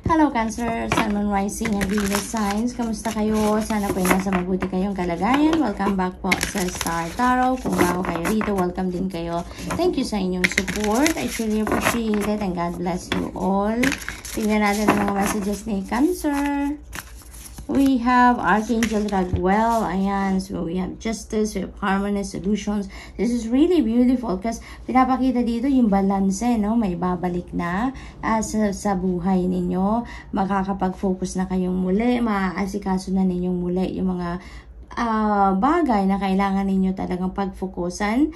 Hello Cancer, Sun, Moon, Rising, and Venus signs. Kamusta kayo? Sana po ay nasa mabuti kayong kalagayan. Welcome back po sa Star Tarot. Kung bago kayo dito, welcome din kayo. Thank you sa inyong support. I truly appreciate it and God bless you all. Tingnan natin ang mga messages ni Cancer. We have Archangel Raguel. Ayan. So, we have justice, we have harmony, solutions. This is really beautiful kasi pinapakita dito yung balance, no? May babalik na sa buhay ninyo. Makakapag-focus na kayong muli. Maaasikaso na ninyong muli yung mga bagay na kailangan ninyo talagang pagfokusan.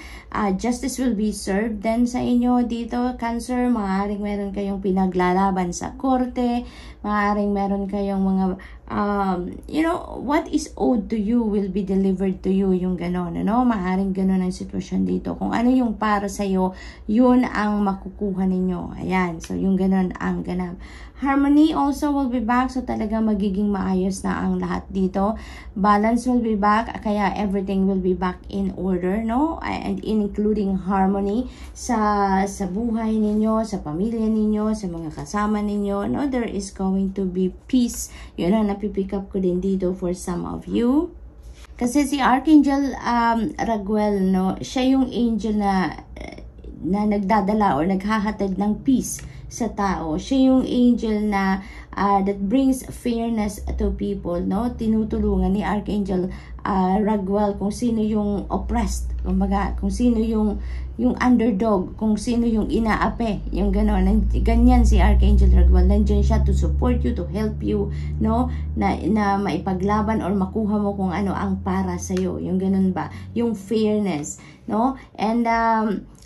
Justice will be served then sa inyo dito, Cancer. Maaaring meron kayong pinaglalaban sa korte. Maaaring meron kayong mga you know, what is owed to you will be delivered to you. Yung gano'n, ano? Maaaring gano'n ang sitwasyon dito. Kung ano yung para sa'yo, yun ang makukuha ninyo. Ayan. So, yung gano'n ang ganap. Harmony also will be back. So, talaga magiging maayos na ang lahat dito. Balance will be back. Kaya everything will be back in order, no? And including harmony sa buhay ninyo, sa pamilya ninyo, sa mga kasama ninyo, no? There is going to be peace. Yun ang napipick up ko din dito for some of you. Kasi si Archangel Raguel, no? Siya yung angel na nagdadala or naghahatid ng peace sa tao. Siya yung angel na that brings fairness to people, no? Tinutulungan ni Archangel Raguel kung sino yung oppressed, kumbaga, kung sino yung underdog, kung sino yung inaapi, yung gano'n. Ganyan si Archangel Raguel. Nandiyan siya to support you, to help you, no? Na maipaglaban or makuha mo kung ano ang para sa'yo. Yung gano'n ba? Yung fairness, no? And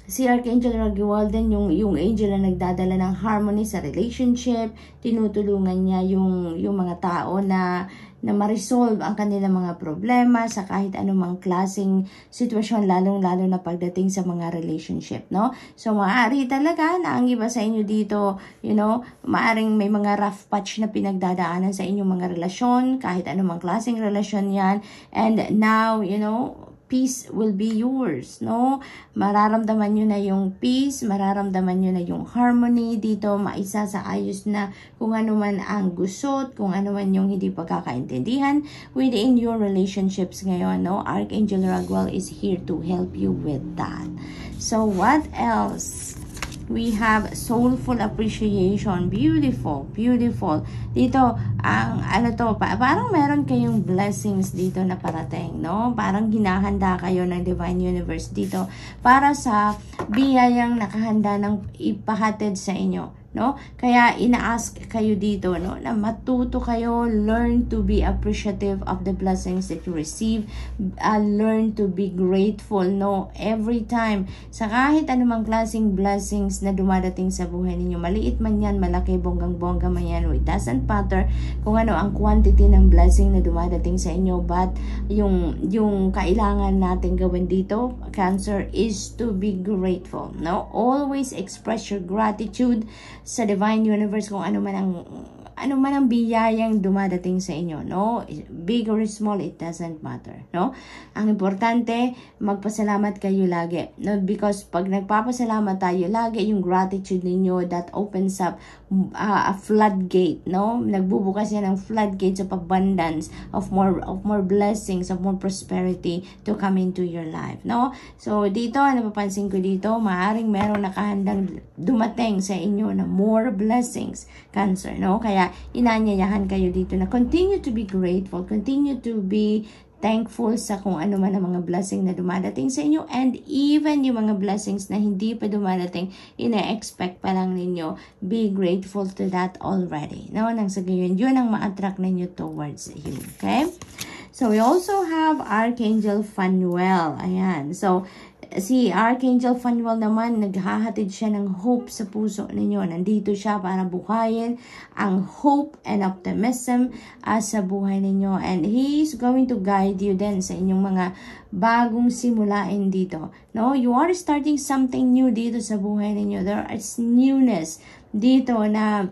si Archangel Raguel din yung angel na nagdadala ng harmony sa relationship. Tinutulungan niya yung mga tao na ma-resolve ang kanilang mga problema sa kahit anumang klaseng sitwasyon, lalong-lalo na pagdating sa mga relationship, no? So, maaari talaga na ang iba sa inyo dito, you know, maaring may mga rough patch na pinagdadaanan sa inyong mga relasyon, kahit anumang klaseng relasyon yan. And now, you know, peace will be yours, no? Mararamdaman nyo na yung peace, mararamdaman nyo na yung harmony dito, maisa sa ayos na kung ano man ang gusot, kung ano man yung hindi pagkakaintindihan within your relationships ngayon, no? Archangel Raguel is here to help you with that. So, what else? We have soulful appreciation. Beautiful, beautiful. Dito, ang ano to, parang meron kayong blessings dito na parating, no? Parang hinahanda kayo ng Divine Universe dito para sa biyayang nakahanda ng ipahatid sa inyo, no? Kaya ina-ask kayo dito, no, na matuto kayo, learn to be appreciative of the blessings that you receive, learn to be grateful, no, every time sa kahit anumang klaseng blessings na dumadating sa buhay ninyo, maliit man yan, malaki, bonggang-bongga man yan, it doesn't matter kung ano ang quantity ng blessing na dumadating sa inyo, but yung kailangan natin gawin dito, Cancer, is to be grateful, no? Always express your gratitude sa Divine Universe kung ano man ang biyayang dumadating sa inyo, no? Big or small, it doesn't matter, no? Ang importante, magpasalamat kayo lagi, no? Because pag nagpapasalamat tayo lagi, yung gratitude ninyo, that opens up a floodgate, no? Nagbubukas yan ng floodgates of abundance, of more blessings, of more prosperity to come into your life, no? So dito, napapansin ko dito, maaaring merong nakahandang dumating sa inyo na more blessings, Cancer, no? Kaya inanyayahan kayo dito na continue to be grateful, continue to be thankful sa kung ano man ang mga blessing na dumadating sa inyo, and even yung mga blessings na hindi pa dumadating, ina-expect pa lang ninyo, be grateful to that already, no? Nang sa gayon, yun ang ma-attract ninyo towards you, okay? So, we also have Archangel Phanuel. Ayan. So, si Archangel Phanuel naman, naghahatid siya ng hope sa puso ninyo. Nandito siya para buhayin ang hope and optimism sa buhay ninyo. And he is going to guide you din sa inyong mga bagong simulain dito. No? You are starting something new dito sa buhay ninyo. There is newness dito na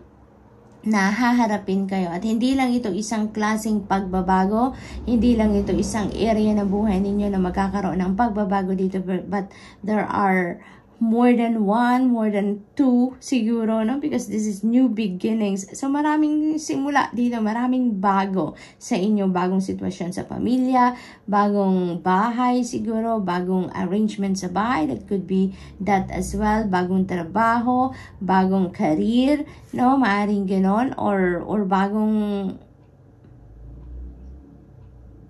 haharapin kayo. At hindi lang ito isang klaseng pagbabago, hindi lang ito isang area ng buhay ninyo na magkakaroon ng pagbabago dito, but there are more than one, more than two siguro, no? Because this is new beginnings. So, maraming simula dito, maraming bago sa inyo, bagong sitwasyon sa pamilya, bagong bahay siguro, bagong arrangement sa bahay, that could be that as well, bagong trabaho, bagong career, no? Maaring ganon, or bagong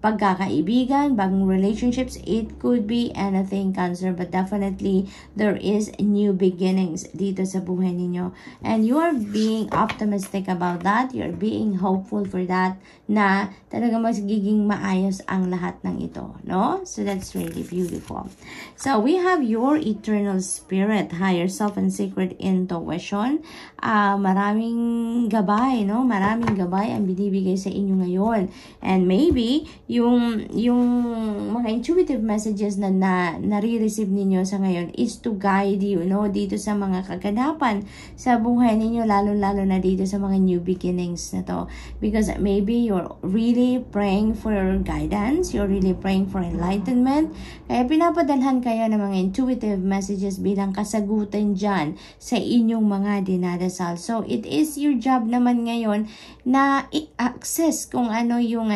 pagkakaibigan, bagong relationships. It could be anything, Cancer, but definitely there is new beginnings dito sa buhay ninyo. And you are being optimistic about that. You're being hopeful for that, na talaga magiging maayos ang lahat ng ito, no? So that's really beautiful. So we have your eternal spirit, higher self, and sacred intuition. Maraming gabay, no? Maraming gabay ang binibigay sa inyo ngayon. And maybe yung mga intuitive messages na nare-receive ninyo sa ngayon is to guide you, no, dito sa mga kaganapan sa buhay ninyo, lalo na dito sa mga new beginnings na to, because maybe you're really praying for guidance, you're really praying for enlightenment, kaya pinapadalhan kayo ng mga intuitive messages bilang kasagutan dyan sa inyong mga dinadasal. So it is your job naman ngayon na i-access kung ano yung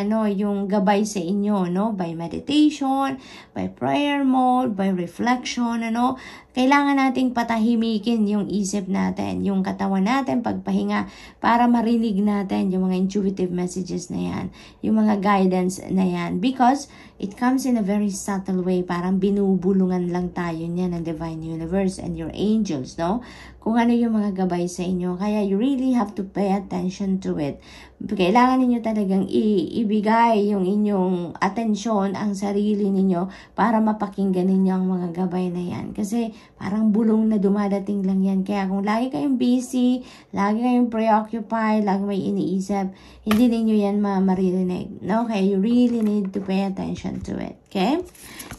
gabay sa inyo, no? By meditation, by prayer mode, by reflection, ano? Kailangan nating patahimikin yung isip natin, yung katawan natin, pagpahinga, para marinig natin yung mga intuitive messages na yan, yung mga guidance na yan. Because it comes in a very subtle way, parang binubulungan lang tayo niya ng Divine Universe and your angels, no? Kung ano yung mga gabay sa inyo. Kaya you really have to pay attention to it. Kailangan ninyo talagang ibigay yung inyong atensyon, ang sarili ninyo, para mapakinggan ninyo ang mga gabay na yan. Kasi parang bulong na dumadating lang yan. Kaya kung lagi kayong busy, lagi kayong preoccupied, lagi may iniisip, hindi ninyo yan maririnig, no? Kaya you really need to pay attention to it. Okay?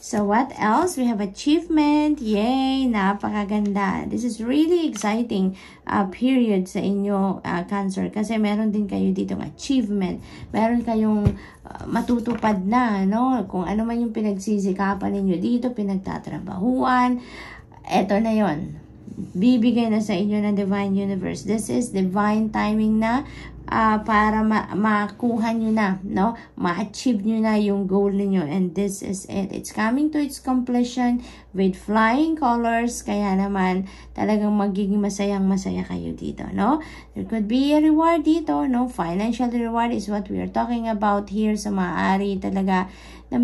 So what else? We have achievement. Yay! Napakaganda. This is really exciting period sa inyo, Cancer. Kasi meron din kayo ditong achievement. Meron kayong matutupad na, no? Kung ano man yung pinagsisikapan ninyo dito, pinagtatrabahuan, eto na yon. Bibigay na sa inyo ng Divine Universe. This is divine timing na para makuha nyo na, no? Ma-achieve nyo na yung goal niyo. And this is it. It's coming to its completion with flying colors. Kaya naman, talagang magiging masayang-masaya kayo dito, no? There could be a reward dito, no? Financial reward is what we are talking about here. So, maaari talaga na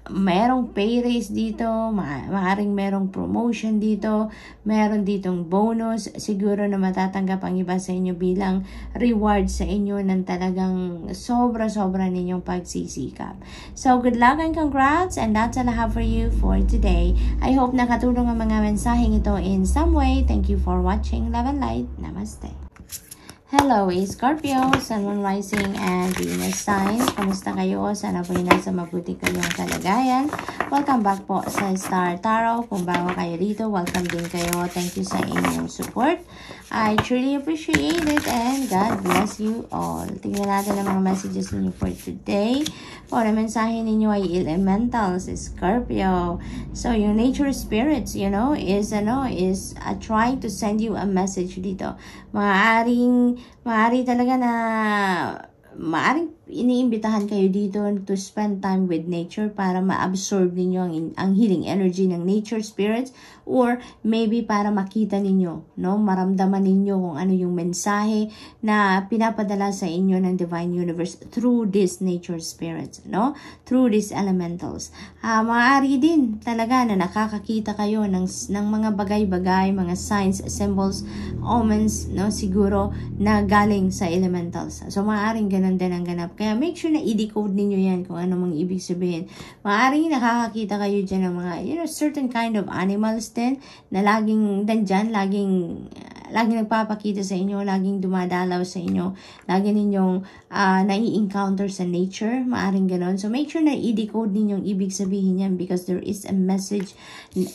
merong pay raise dito, maaaring merong promotion dito, meron ditong bonus, siguro na matatanggap ang iba sa inyo bilang reward sa inyo ng talagang sobra-sobra ninyong pagsisikap. So, good luck and congrats, and that's all I have for you for today. I hope nakatulong ang mga mensaheng ito in some way. Thank you for watching. Love and light. Namaste. Hello, Scorpio, Sun, Moon, Rising, and Venus signs. Kamusta kayo? Sana po nasa mabuti kayong kalagayan. Welcome back po sa Star Tarot. Kung bago kayo dito, welcome din kayo. Thank you sa inyong support. I truly appreciate it, and God bless you all. Tingnan natin ang mga messages ninyo for today. O, na mensahe ninyo ay elementals, Scorpio. So, yung nature spirits, you know, is trying to send you a message dito. Maaari talaga na maaring iniimbitahan kayo dito to spend time with nature para ma-absorb ninyo ang healing energy ng nature spirits, or maybe para makita ninyo, no, maramdaman ninyo kung ano yung mensahe na pinapadala sa inyo ng Divine Universe through these nature spirits, no, through these elementals. Maaari din talaga na nakakakita kayo ng mga bagay-bagay, mga signs, symbols, omens, no, siguro na galing sa elementals. So maaaring ganun din ang ganap. Kaya make sure na i-decode ninyo yan kung ano mang ibig sabihin. Maaaring nakakakita kayo dyan ng mga, certain kind of animals din na laging dandyan, laging nagpapakita sa inyo, laging dumadalaw sa inyo, lagi ninyong nai-encounter sa nature, maaring ganon. So make sure na i-decode ninyong ibig sabihin yan, because there is a message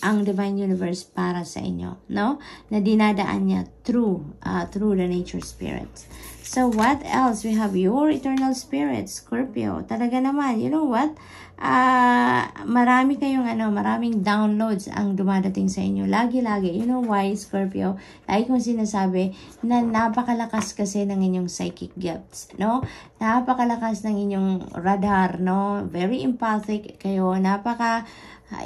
ang Divine Universe para sa inyo, no? Na dinadaan niya through the nature spirits. So what else? We have your eternal spirit, Scorpio. Talaga naman, you know what? marami kayong maraming downloads ang dumadating sa inyo. Lagi-lagi. You know why, Scorpio? Lagi kong sinasabi na napakalakas kasi ng inyong psychic gifts, no? Napakalakas ng inyong radar, no? Very empathic kayo.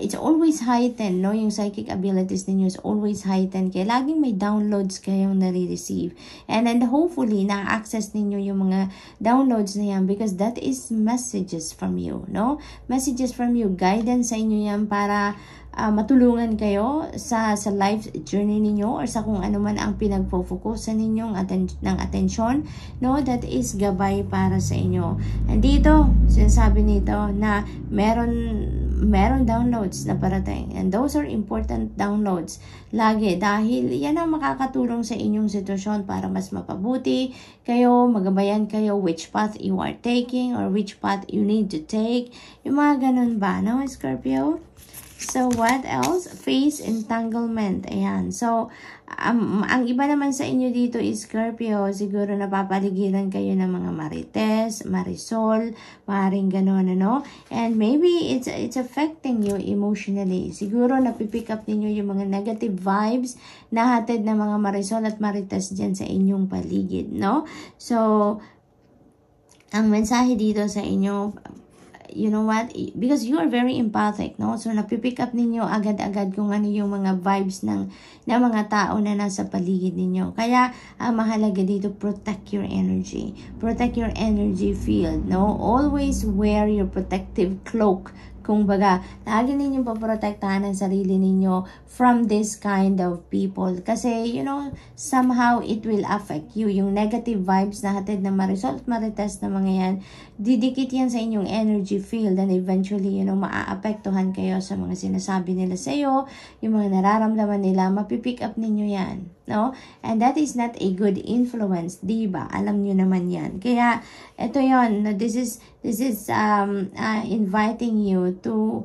It's always heightened, no? Yung psychic abilities ninyo is always heightened. Kaya laging may downloads kayong nare-receive. And then hopefully, na-access ninyo yung mga downloads na yan because that is messages from you, no? Messages from you, guidance sa inyo yan para matulungan kayo sa life journey ninyo or sa kung ano man ang pinagpo-focusan ninyong ng atensyon, no? That is gabay para sa inyo. And dito, sinasabi nito na meron downloads na parating. And those are important downloads. Lagi, dahil yan ang makakatulong sa inyong sitwasyon para mas mapabuti kayo, magabayan kayo which path you are taking or which path you need to take. Yung mga ganun ba, no, Scorpio? So, what else? Face entanglement. Ayan. So, ang iba naman sa inyo dito is Scorpio. Siguro napapaligiran kayo ng mga Marites, Marisol, maaaring gano'n, ano? And maybe it's affecting you emotionally. Siguro napipick up ninyo yung mga negative vibes na hatid ng mga Marisol at Marites dyan sa inyong paligid, no? So, ang mensahe dito sa inyo, you know what? Because you are very empathic, no? So, napipick up ninyo agad-agad kung ano yung mga vibes ng mga tao na nasa paligid ninyo. Kaya, ang mahalaga dito, protect your energy. Protect your energy field, no? Always wear your protective cloak. Kung baga, lagi ninyong paprotektahan ang sarili ninyo from this kind of people. Kasi, you know, somehow it will affect you. Yung negative vibes na hatid na Marisol at Marites na mga yan, didikit yan sa inyong energy field and eventually, you know, maaapektuhan kayo sa mga sinasabi nila sa iyo, yung mga nararamdaman nila, mapipick up ninyo yan. No? And that is not a good influence, diba? Alam nyo naman yan. Kaya, ito yon. This is inviting you to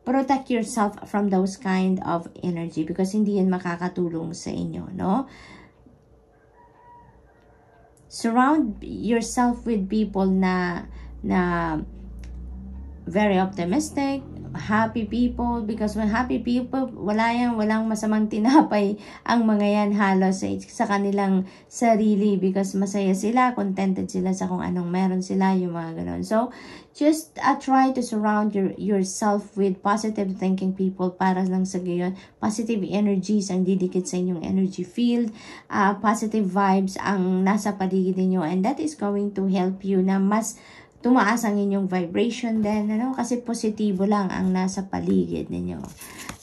protect yourself from those kind of energy because hindi yan makakatulong sa inyo, no? Surround yourself with people na very optimistic, happy people, because when happy people, walang masamang tinapay ang mga yan halos sa kanilang sarili because masaya sila, contented sila sa kung anong meron sila, yung mga ganon. So, just try to surround yourself with positive thinking people para lang sa gayon. Positive energies ang didikit sa inyong energy field, positive vibes ang nasa paligid niyo, and that is going to help you na mas tumaas ang inyong vibration din, ano? Kasi positibo lang ang nasa paligid ninyo.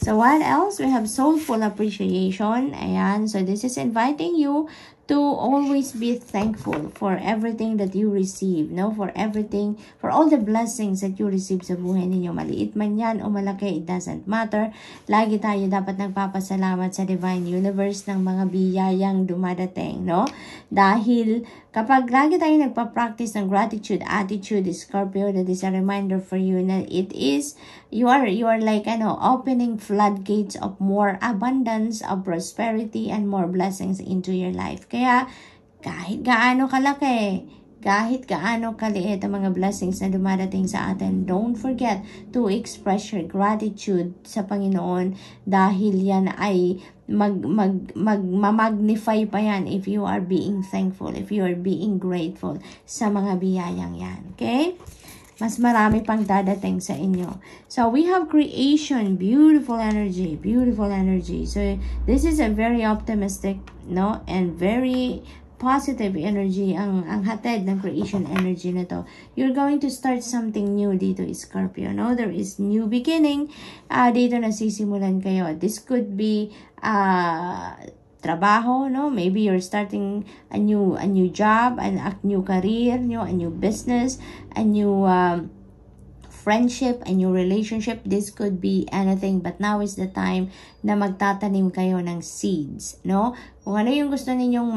So, what else? We have soulful appreciation. Ayan. So, this is inviting you to always be thankful for everything that you receive, no? For everything, for all the blessings that you receive sa buhay ninyo. Maliit man yan o malaki, it doesn't matter. Lagi tayo dapat nagpapasalamat sa Divine Universe ng mga biyayang dumadating, no? Dahil kapag lagi tayo nagpa-practice ng gratitude attitude, Scorpio, that is a reminder for you na it is, you are like, opening floodgates of more abundance, of prosperity, and more blessings into your life. Kaya, kahit gaano kalaki, kahit gaano kaliit ang mga blessings na dumadating sa atin, don't forget to express your gratitude sa Panginoon dahil yan ay mag-magnify pa yan if you are being thankful, if you are being grateful sa mga biyayang yan. Okay? Mas marami pang dadating sa inyo. So, we have creation, beautiful energy, beautiful energy. So, this is a very optimistic, no, and very positive energy ang hatid ng creation energy na to. You're going to start something new dito, Scorpio, no? There is new beginning. Dito nasisimulan kayo. This could be trabaho, no? Maybe you're starting a new job, a new career, a new business, a new friendship, a new relationship. This could be anything, but now is the time na magtatanim kayo ng seeds, no? Kung ano yung gusto ninyong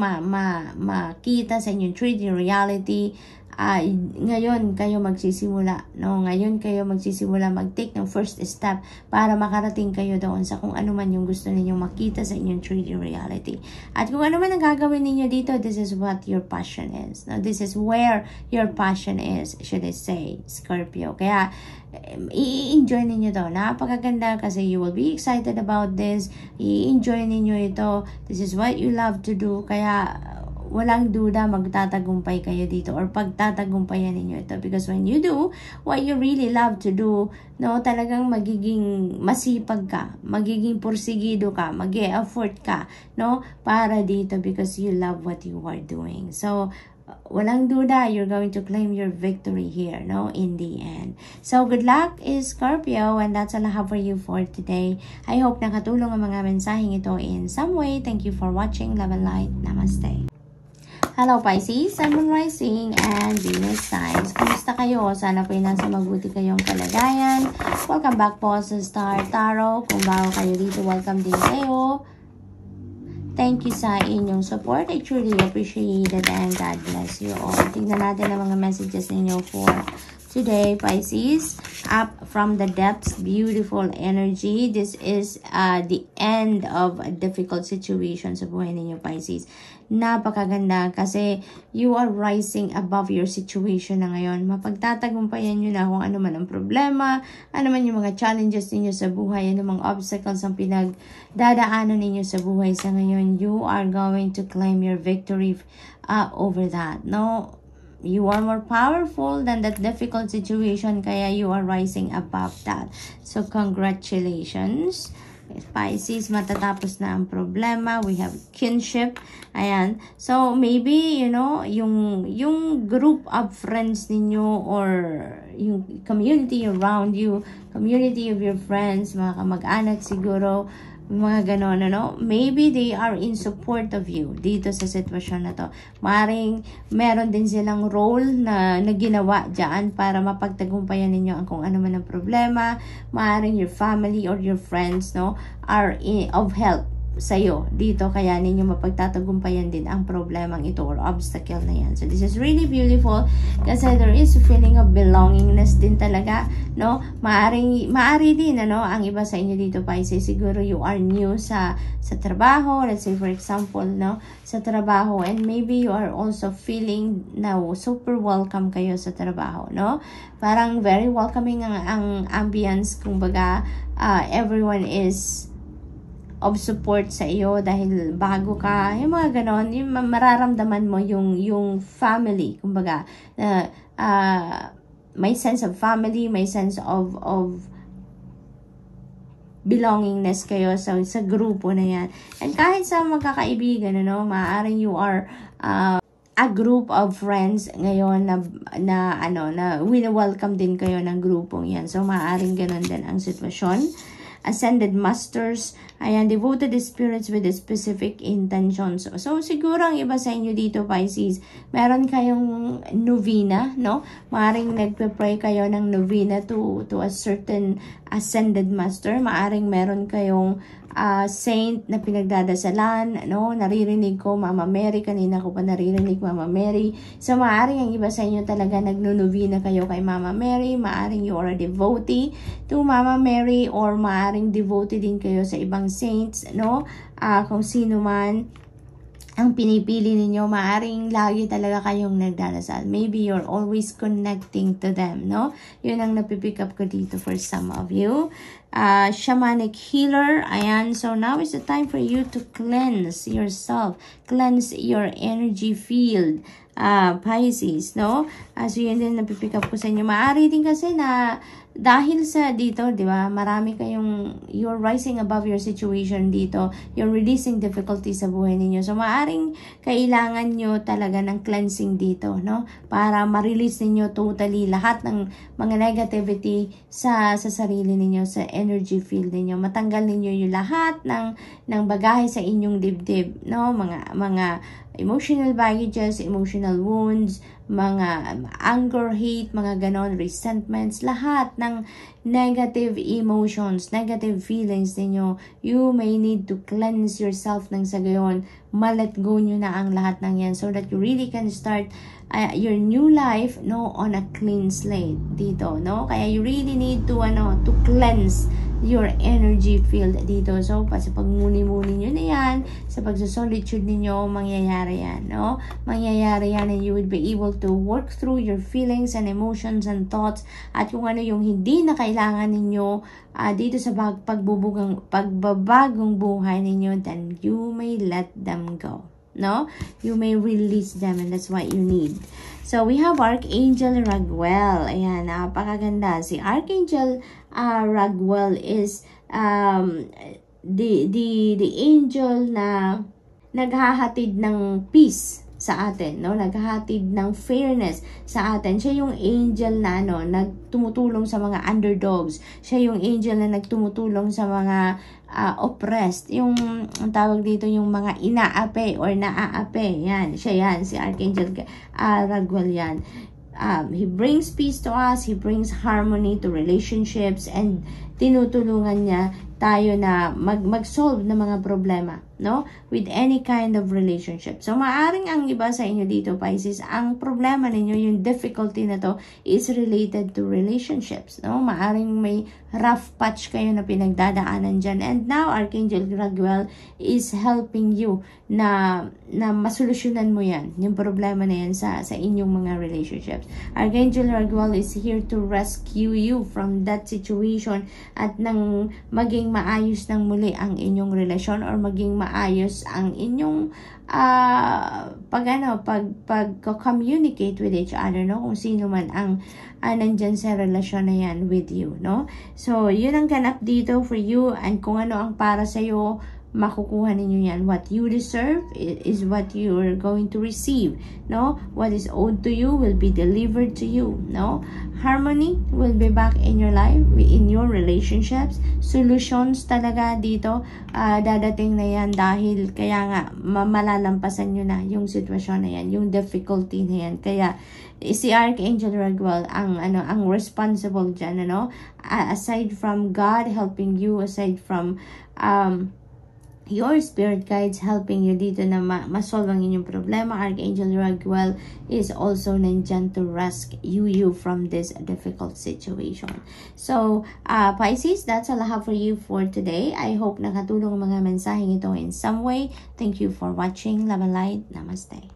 makita sa inyong 3D reality, ngayon kayo magsisimula, no? Ngayon kayo magsisimula mag-take ng first step para makarating kayo doon sa kung ano man yung gusto ninyong makita sa inyong 3D reality. At kung ano man ang gagawin ninyo dito, this is what your passion is. No? This is where your passion is, should I say, Scorpio. Kaya, i-enjoy ninyo to. Napakaganda kasi you will be excited about this. I-enjoy ninyo ito. This is what you love to do. Kaya, walang duda magtatagumpay kayo dito or pagtatagumpayan ninyo ito. Because when you do what you really love to do, no, talagang magiging masipag ka, magiging porsigido ka, mag-e-effort ka, no, para dito because you love what you are doing. So, walang duda, you're going to claim your victory here, no, in the end. So, good luck, Scorpio, and that's all I have for you for today. I hope nakatulong ang mga mensaheng ito in some way. Thank you for watching. Love and light. Namaste. Hello Pisces, Sun, Moon, Rising, and Venus signs. Kumusta kayo? Sana po nasa mabuti kayong kalagayan. Welcome back po sa Star Tarot. Kung bago kayo dito, welcome din kayo. Thank you sa inyong support. I truly appreciate it and God bless you all. Tingnan natin ang mga messages ninyo for today, Pisces. Up from the depths, beautiful energy. This is the end of a difficult situation sa buhay ninyo, Pisces. Napakaganda kasi you are rising above your situation na ngayon. Mapagtatagumpayan nyo na kung ano man ang problema, ano man yung mga challenges ninyo sa buhay, ano mga obstacles ang pinagdadaanan ninyo sa buhay sa ngayon. You are going to claim your victory over that. No? You are more powerful than that difficult situation, kaya you are rising above that. So, congratulations. Pisces, matatapos na ang problema. We have kinship. Ayan. So, maybe, you know, yung group of friends ninyo or yung community around you, community of your friends, mga kamag-anak siguro, mga ganon, ano? Maybe they are in support of you dito sa sitwasyon na to. Maring meron din silang role na ginawa dyan para mapagtagumpayan ninyo ang kung ano man ang problema. Maring your family or your friends, no, are of help sa'yo dito, kaya ninyo mapagtatagumpayan din ang problemang ito or obstacle na yan. So this is really beautiful kasi there is a feeling of belongingness din talaga, no? Maari din, ano, ang iba sa inyo dito, Pisces, siguro you are new sa trabaho, let's say for example, no, sa trabaho, and maybe you are also feeling na super welcome kayo sa trabaho, no? Parang very welcoming ang ambience, kumbaga, everyone is of support sa iyo dahil bago ka, yung mga ganon, yung mararamdaman mo yung family, kumbaga, may sense of family, may sense of belongingness kayo sa grupo na yan. And kahit sa magkakaibigan, ano, maaaring you are a group of friends ngayon na wini-welcome din kayo ng grupong yan. So, maaaring ganon din ang sitwasyon. Ascended Masters, ayan, devoted spirits with specific intentions. So, siguro ang iba sa inyo dito, Pisces, meron kayong novena, no? Maaring nagpe-pray kayo ng novena to a certain Ascended Master. Maaring meron kayong saint na pinagdadasalan, no? Naririnig ko Mama Mary, kanina ko pa naririnig Mama Mary. So, maaring ang iba sa inyo talaga nagnunovena kayo kay Mama Mary. Maaring you are a devotee to Mama Mary, or maaring devotee din kayo sa ibang saints, no? Kung sino man ang pinipili ninyo, maaring lagi talaga kayong nagdarasal. Maybe you're always connecting to them, no? Yun ang napipick up ko dito for some of you. Shamanic healer, ayan. So now is the time for you to cleanse yourself, cleanse your energy field, Pisces, no? So yun din napipick up ko sa inyo. Maaari din kasi na dahil sa dito, di ba, marami kayong, you're rising above your situation dito, you're releasing difficulties sa buhay ninyo. So, maaring kailangan nyo talaga ng cleansing dito, no? Para ma-release ninyo totally lahat ng mga negativity sa sarili ninyo, sa energy field ninyo. Matanggal ninyo yung lahat ng bagahe sa inyong dibdib, no? Mga emotional baggages, emotional wounds, mga anger, hate, mga ganon, resentments, lahat ng negative emotions, negative feelings ninyo, you may need to cleanse yourself ng sa gayon, ma-let go nyo na ang lahat ng yan so that you really can start your new life, no, on a clean slate dito, no? Kaya you really need to to cleanse your energy field dito. So sa pagmuni-muni nyo na yan, sa pagsasolitude ninyo, mangyayari yan, no? Mangyayari yan, and you would be able to work through your feelings and emotions and thoughts, at kung ano yung hindi na kailangan ninyo dito sa pagbabagong buhay ninyo, then you may let them go. No, you may release them, and that's what you need. So we have Archangel Raguel. Ayan, napakaganda. Si Archangel Raguel is the angel na naghahatid ng peace sa atin, no? Naghahatid ng fairness sa atin. Siya yung angel na nagtumutulong sa mga underdogs. Siya yung angel na nagtumutulong sa mga oppressed. Yung ang tawag dito, yung mga inaapi or naaapi. Yan, siya yan, si Archangel Raguel yan. He brings peace to us, he brings harmony to relationships, and tinutulungan niya tayo na mag-solve ng mga problema, no? With any kind of relationship. So, maaring ang iba sa inyo dito, Pisces, ang problema ninyo, yung difficulty na to, is related to relationships, no? Maaring may rough patch kayo na pinagdadaanan dyan. And now, Archangel Raguel is helping you na masolusyonan mo yan, yung problema na yan sa inyong mga relationships. Archangel Raguel is here to rescue you from that situation, at nang maging maayos ng muli ang inyong relasyon, or maging maayos ang inyong pag-communicate with each other, no? Kung sino man ang nandyan sa relasyon na yan with you, no? So, yun ang ganap dito for you, and kung ano ang para sa'yo, makukuha ninyo yan. What you deserve is what you are going to receive, no? What is owed to you will be delivered to you, no? Harmony will be back in your life, in your relationships. Solutions talaga dito dadating na yan, dahil kaya nga malalampasan nyo na yung sitwasyon na yan, yung difficulty na yan. Kaya si Archangel Raguel ang responsible dyan, aside from God helping you, aside from your spirit guides helping you dito na masolve ang inyong problema, Archangel Raguel is also nandyan to rescue you from this difficult situation. So, Pisces, that's all I have for you for today. I hope nakatulong ang mga mensaheng ito in some way. Thank you for watching. Love and light. Namaste.